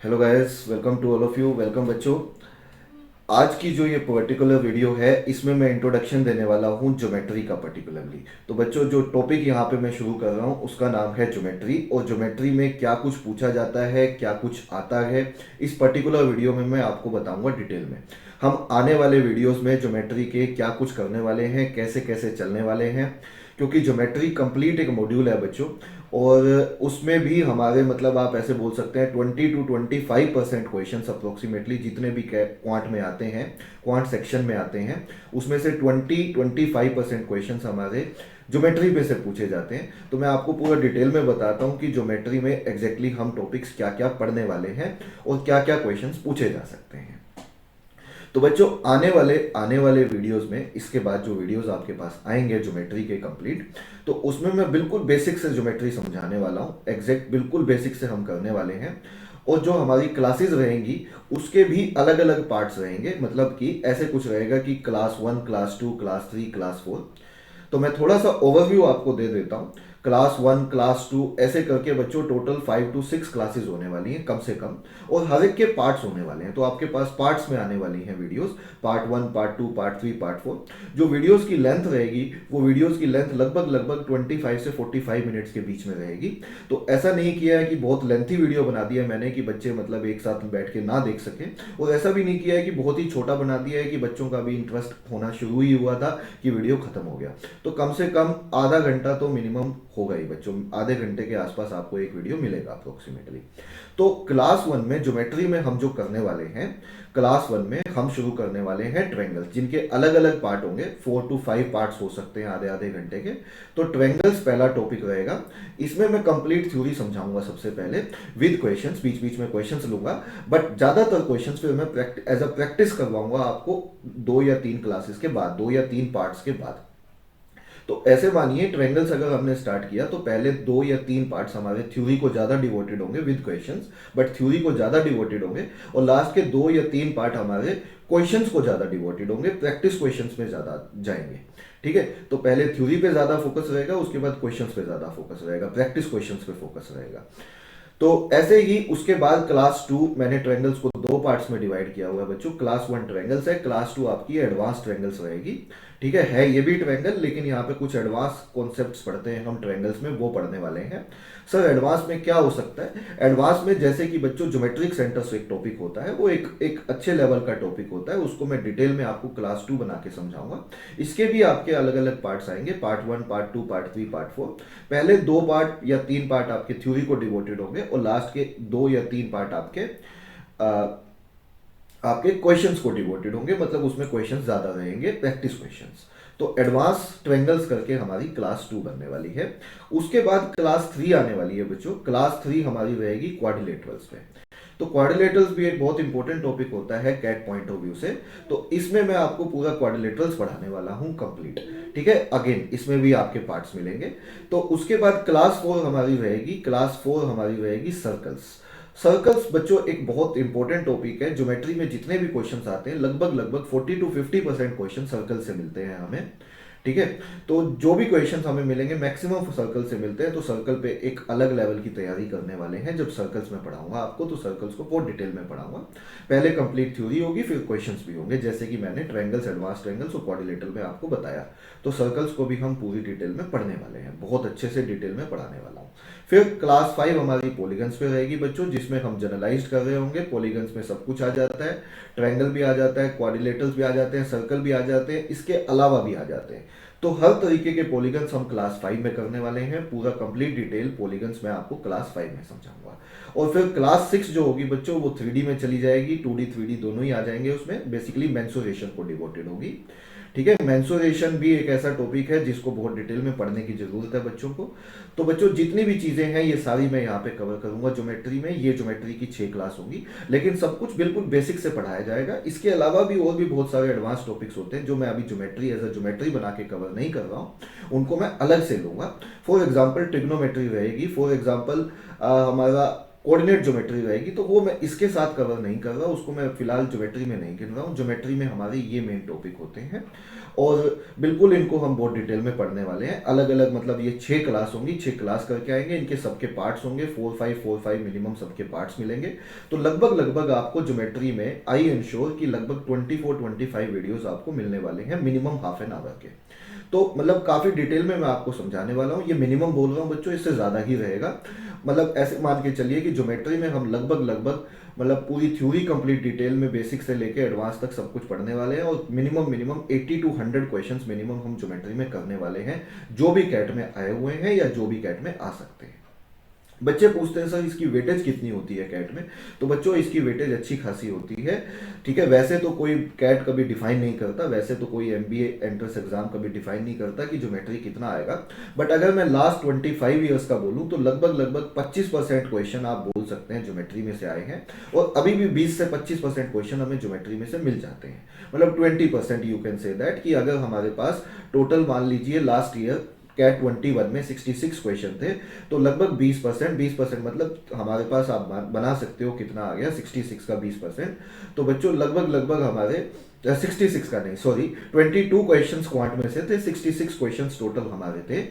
Hello guys, welcome to all of you. Welcome बच्चों। आज की जो ये पर्टिकुलर वीडियो है इसमें मैं इंट्रोडक्शन देने वाला हूँ ज्योमेट्री का पर्टिकुलरली। तो बच्चों, जो टॉपिक यहाँ पे मैं शुरू कर रहा हूँ उसका नाम है ज्योमेट्री, और ज्योमेट्री में क्या कुछ पूछा जाता है, क्या कुछ आता है, इस पर्टिकुलर वीडियो में मैं आपको बताऊंगा डिटेल में। हम आने वाले वीडियोस में ज्योमेट्री के क्या कुछ करने वाले हैं, कैसे कैसे चलने वाले हैं, क्योंकि ज्योमेट्री कंप्लीट एक मॉड्यूल है बच्चों। और उसमें भी हमारे मतलब आप ऐसे बोल सकते हैं 20 to 25% क्वेश्चन अप्रोक्सीमेटली जितने भी क्वांट में आते हैं, क्वांट सेक्शन में आते हैं, उसमें से 20-25% क्वेश्चन हमारे ज्योमेट्री पे से पूछे जाते हैं। तो मैं आपको पूरा डिटेल में बताता हूँ कि ज्योमेट्री में एग्जैक्टली हम टॉपिक्स क्या क्या पढ़ने वाले हैं और क्या क्या क्वेश्चंस पूछे जा सकते हैं। तो बच्चों, आने वाले वीडियोस में, इसके बाद जो वीडियोस आपके पास आएंगे ज्योमेट्री के कंप्लीट, तो उसमें मैं बिल्कुल बेसिक से ज्योमेट्री समझाने वाला हूँ। एग्जैक्ट बिल्कुल बेसिक से हम करने वाले हैं। और जो हमारी क्लासेस रहेंगी उसके भी अलग अलग पार्ट्स रहेंगे, मतलब कि ऐसे कुछ रहेगा कि क्लास 1, क्लास 2, क्लास 3, क्लास 4। तो मैं थोड़ा सा ओवरव्यू आपको दे देता हूँ। क्लास 1, क्लास 2 ऐसे करके बच्चों टोटल 5 to 6 क्लासेस होने वाली हैं कम से कम। और हर एक के पार्ट्स होने वाले हैं, तो आपके पास पार्ट्स में आने वाली हैं videos. Part 1, part 2, part 3, part 4। जो वीडियोस की लेंथ रहेगी वो वीडियोस की लेंथ लगभग लगभग 25 से 45 मिनट्स के बीच में रहेगी। तो ऐसा नहीं किया है कि बहुत लेंथी वीडियो बना दिया है मैंने कि बच्चे मतलब एक साथ बैठ के ना देख सके, और ऐसा भी नहीं किया है कि बहुत ही छोटा बना दिया है कि बच्चों का भी इंटरेस्ट होना शुरू ही हुआ था कि वीडियो खत्म हो गया। तो कम से कम आधा घंटा तो मिनिमम होगा ही बच्चों, आधे घंटे के आसपास आपको एक वीडियो मिलेगा अप्रोक्सीमेटली। तो क्लास 1 में ज्योमेट्री में हम जो करने वाले हैं, क्लास 1 में हम शुरू करने वाले हैं ट्रायंगल्स, जिनके अलग अलग पार्ट होंगे। 4 to 5 पार्ट्स हो सकते हैं आधे आधे घंटे के। तो ट्रायंगल्स पहला टॉपिक रहेगा। इसमें मैं कंप्लीट थ्योरी समझाऊंगा सबसे पहले विद क्वेश्चंस, बीच बीच में क्वेश्चंस लूंगा। बट ज्यादातर क्वेश्चंस फिर मैं एज अ प्रैक्टिस करवाऊंगा आपको 2 या 3 क्लासेस के बाद, 2 या 3 पार्ट्स के बाद। तो ऐसे मानिए ट्रायंगल्स अगर हमने स्टार्ट किया तो पहले 2 या 3 पार्ट्स हमारे थ्योरी को ज्यादा डिवोटेड होंगे विद क्वेश्चंस, बट थ्योरी को ज्यादा डिवोटेड होंगे। और लास्ट के 2 या 3 पार्ट हमारे क्वेश्चंस को ज्यादा डिवोटेड होंगे, प्रैक्टिस क्वेश्चंस में ज्यादा जाएंगे। ठीक है, तो पहले थ्योरी पे ज्यादा फोकस रहेगा, उसके बाद क्वेश्चंस पे ज्यादा फोकस रहेगा, प्रैक्टिस क्वेश्चंस पे फोकस रहेगा। तो ऐसे ही उसके बाद क्लास 2 मैंने ट्रायंगल्स को 2 पार्ट्स में डिवाइड किया हुआ है बच्चों। क्लास 1 ट्रायंगल्स है, क्लास 2 आपकी एडवांस ट्रायंगल्स रहेगी। ठीक है ये भी ट्रायंगल, लेकिन यहाँ पे कुछ एडवांस कॉन्सेप्ट्स पढ़ते हैं हम ट्रायंगल्स में, वो पढ़ने वाले हैं। सर एडवांस में क्या हो सकता है? एडवांस में जैसे कि बच्चों ज्योमेट्रिक सेंटर्स एक टॉपिक होता है, वो एक एक अच्छे लेवल का टॉपिक होता है, उसको मैं डिटेल में आपको क्लास 2 बना के समझाऊंगा। इसके भी आपके अलग अलग पार्ट्स आएंगे, पार्ट 1, पार्ट 2, पार्ट 3, पार्ट 4। पहले 2 पार्ट या 3 पार्ट आपके थ्योरी को डिवोटेड होंगे, और लास्ट के 2 या 3 पार्ट आपके क्वेश्चंस को डिवोटेड होंगे, मतलब उसमें क्वेश्चंस ज्यादा रहेंगे, प्रैक्टिस क्वेश्चंस। तो एडवांस ट्रायंगल्स करके हमारी क्लास 2 बनने वाली है। उसके बाद क्लास 3 आने वाली है बच्चों। क्लास 3 हमारी रहेगी क्वाड्रिलेटरल्स पे। तो क्वाड्रिलेटरल्स भी एक बहुत इंपॉर्टेंट टॉपिक होता है कैट पॉइंट ऑफ व्यू से। तो इसमें मैं आपको पूरा क्वाड्रिलेटरल्स पढ़ाने वाला हूं कंप्लीट। ठीक है, अगेन इसमें भी आपके पार्ट्स मिलेंगे। तो उसके बाद क्लास 4 हमारी रहेगी, क्लास 4 हमारी रहेगी सर्कल्स। सर्कल्स बच्चों एक बहुत इंपॉर्टेंट टॉपिक है। ज्योमेट्री में जितने भी क्वेश्चंस आते हैं लगभग लगभग 40 to 50% क्वेश्चन सर्कल से मिलते हैं हमें। ठीक है, तो जो भी क्वेश्चंस हमें मिलेंगे मैक्सिमम सर्कल से मिलते हैं। तो सर्कल पे एक अलग लेवल की तैयारी करने वाले हैं। जब सर्कल्स में पढ़ाऊंगा आपको तो सर्कल्स को बहुत डिटेल में पढ़ाऊंगा। पहले कंप्लीट थ्योरी होगी, फिर क्वेश्चंस भी होंगे, जैसे कि मैंने ट्रायंगल्स, एडवांस ट्रायंगल्स और क्वाड्रिलेटरल में आपको बताया। तो सर्कल्स को भी हम पूरी डिटेल में पढ़ने वाले हैं, बहुत अच्छे से डिटेल में पढ़ाने वाला हूँ। फिर क्लास 5 हमारी पॉलीगन्स पे रहेगी बच्चों, जिसमें हम जनरलाइज कर रहे होंगे। पॉलीगन्स में सब कुछ आ जाता है, ट्रायंगल भी आ जाता है, क्वाड्रिलेटरल्स भी आ जाते हैं, सर्कल भी आ जाते हैं, इसके अलावा भी आ जाते हैं। तो हर तरीके के पॉलीगन्स हम क्लास 5 में करने वाले हैं। पूरा कंप्लीट डिटेल पॉलीगन्स में आपको क्लास 5 में समझाऊंगा। और फिर क्लास 6 जो होगी बच्चों वो 3D में चली जाएगी, 2D 3D दोनों ही आ जाएंगे उसमें। बेसिकली मेंसुरेशन को डिवोटेड होगी। ठीक है, मेंसुरेशन भी एक ऐसा टॉपिक है जिसको बहुत डिटेल में पढ़ने की जरूरत है बच्चों को। तो बच्चों जितनी भी चीजें हैं ये सारी मैं यहाँ पे कवर करूंगा ज्योमेट्री में। ये ज्योमेट्री की 6 क्लास होंगी, लेकिन सब कुछ बिल्कुल बेसिक से पढ़ाया जाएगा। इसके अलावा भी और भी बहुत सारे एडवांस टॉपिक्स होते हैं जो मैं अभी ज्योमेट्री एज अ ज्योमेट्री बना के कवर नहीं कर रहा हूँ, उनको मैं अलग से लूंगा। फॉर एग्जाम्पल ट्रिग्नोमेट्री रहेगी, फॉर एग्जाम्पल हमारा कोऑर्डिनेट ज्योमेट्री रहेगी, तो वो मैं इसके साथ कवर नहीं कर रहा, उसको मैं फिलहाल ज्योमेट्री में नहीं गिन रहा हूँ। ज्योमेट्री में हमारे ये मेन टॉपिक होते हैं और बिल्कुल इनको हम बहुत डिटेल में पढ़ने वाले हैं। अलग अलग मतलब ये 6 क्लास होंगी, 6 क्लास करके आएंगे, इनके सबके पार्ट्स होंगे, 4 5 मिनिमम सबके पार्ट्स मिलेंगे। तो लगभग लगभग आपको ज्योमेट्री में आई इंश्योर कि लगभग 24-25 वीडियोस आपको मिलने वाले हैं मिनिमम हाफ एन आवर के। तो मतलब काफ़ी डिटेल में मैं आपको समझाने वाला हूँ। ये मिनिमम बोल रहा हूँ बच्चों, इससे ज़्यादा ही रहेगा। मतलब ऐसे मान के चलिए कि ज्योमेट्री में हम लगभग लगभग मतलब पूरी थ्योरी कंप्लीट डिटेल में बेसिक से लेके एडवांस तक सब कुछ पढ़ने वाले हैं और minimum minimum 80 to 100 questions minimum हम ज्योमेट्री में करने वाले हैं, जो भी कैट में आए हुए हैं या जो भी कैट में आ सकते हैं। बच्चे पूछते हैं सर इसकी वेटेज कितनी होती है कैट में, तो बच्चों इसकी वेटेज अच्छी खासी होती है। ठीक है, वैसे तो कोई कैट कभी डिफाइन नहीं करता, वैसे तो कोई एमबीए एंट्रेंस एग्जाम कभी डिफाइन नहीं करता कि ज्योमेट्री कितना आएगा। बट अगर मैं लास्ट 25 ईयर्स का बोलूं तो लगभग लगभग 25% क्वेश्चन आप बोल सकते हैं ज्योमेट्री में से आए हैं और अभी भी 20 से 25% क्वेश्चन हमें ज्योमेट्री में से मिल जाते हैं। मतलब 20% यू कैन से दैट कि अगर हमारे पास टोटल मान लीजिए लास्ट ईयर कैट 21 में 66 क्वेश्चन थे, तो लगभग 20% मतलब हमारे पास आप बना सकते हो कितना आ गया 66 का 20%। तो बच्चों लगभग लगभग हमारे 66 का नहीं सॉरी 22 क्वेश्चंस क्वांट में से थे, 66 क्वेश्चंस टोटल हमारे थे।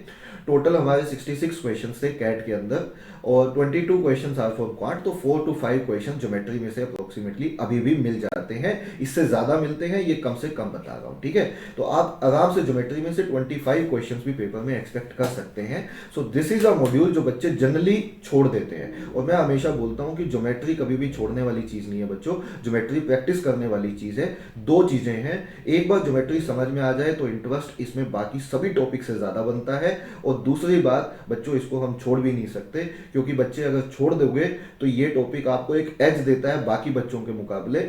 टोटल हमारे 66 क्वेश्चंस थे कैट के अंदर और 22 क्वेश्चंस आर फॉर क्वांट, तो 4 to 5 क्वेश्चन ज्योमेट्री में से अप्रोक्सीमेटली अभी भी मिल जाते हैं। इससे ज्यादा मिलते हैं, ये कम से कम बता रहा हूँ। ठीक है, तो आप आराम से ज्योमेट्री में से 25 क्वेश्चंस भी पेपर में एक्सपेक्ट कर सकते हैं। So this is a module जो बच्चे जनरली छोड़ देते हैं और मैं हमेशा बोलता हूँ कि ज्योमेट्री कभी भी छोड़ने वाली चीज नहीं है बच्चों, ज्योमेट्री प्रैक्टिस करने वाली चीज है। दो चीजें हैं, एक बार ज्योमेट्री समझ में आ जाए तो इंटरेस्ट इसमें बाकी सभी टॉपिक से ज्यादा बनता है और दूसरी बात बच्चों इसको हम छोड़ भी नहीं सकते, क्योंकि बच्चे अगर छोड़ दोगे तो ये टॉपिक आपको एक एज देता है बाकी बच्चों के मुकाबले,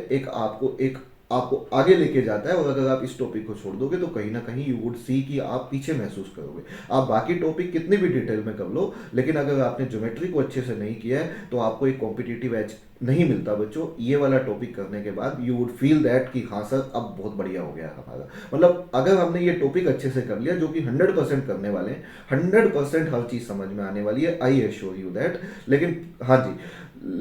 आपको आगे लेके जाता है। और अगर आप इस टॉपिक को छोड़ दोगे तो कहीं ना कहीं यू वुड सी कि आप पीछे महसूस करोगे। आप बाकी टॉपिक कितने भी डिटेल में कर लो, लेकिन अगर आपने ज्योमेट्री को अच्छे से नहीं किया है तो आपको एक कॉम्पिटिटिव एज नहीं मिलता बच्चों। ये वाला टॉपिक करने के बाद यू वुड फील दैट कि हाँ सर अब बहुत बढ़िया हो गया हमारा। मतलब अगर हमने ये टॉपिक अच्छे से कर लिया, जो कि 100% करने वाले हैं, 100% हर चीज समझ में आने वाली है, आई एश्योर यू दैट। लेकिन हाँ जी,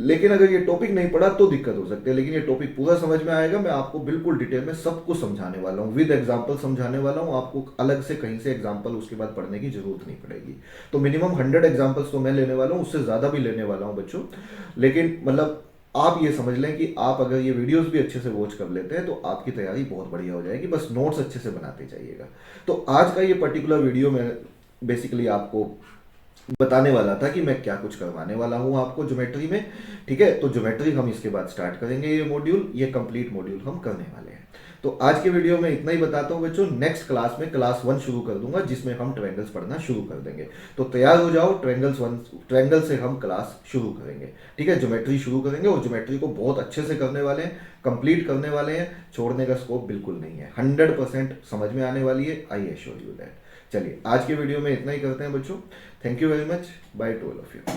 लेकिन अगर ये टॉपिक नहीं पढ़ा तो दिक्कत हो सकती है, लेकिन ये टॉपिक पूरा समझ में आएगा। मैं आपको बिल्कुल डिटेल में सब कुछ समझाने वाला हूँ, विद एग्जांपल समझाने वाला हूँ। आपको अलग से कहीं से एग्जांपल उसके बाद पढ़ने की जरूरत नहीं पड़ेगी। तो मिनिमम 100 एग्जांपल्स तो मैं लेने वाला हूँ, उससे ज़्यादा भी लेने वाला हूँ बच्चों। लेकिन मतलब आप ये समझ लें कि आप अगर ये वीडियोस भी अच्छे से वॉच कर लेते हैं तो आपकी तैयारी बहुत बढ़िया हो जाएगी। बस नोट्स अच्छे से बनाते जाइएगा। तो आज का ये पर्टिकुलर वीडियो में बेसिकली आपको बताने वाला था कि मैं क्या कुछ करवाने वाला हूं आपको ज्योमेट्री में। ठीक है, तो ज्योमेट्री हम इसके बाद स्टार्ट करेंगे, ये मॉड्यूल, ये कंप्लीट मॉड्यूल हम करने वाले हैं। तो आज के वीडियो में इतना ही बताता हूं बच्चों। नेक्स्ट क्लास में क्लास 1 शुरू कर दूंगा, जिसमें हम ट्रायंगल्स पढ़ना शुरू कर देंगे। तो तैयार हो जाओ, ट्रायंगल से हम क्लास शुरू करेंगे। ठीक है, ज्योमेट्री शुरू करेंगे और ज्योमेट्री को बहुत अच्छे से करने वाले हैं, कंप्लीट करने वाले हैं, छोड़ने का स्कोप बिल्कुल नहीं है। 100% समझ में आने वाली है, आई एश्योर यू दैट। चलिए आज के वीडियो में इतना ही करते हैं बच्चों। Thank you very much, by two all of you.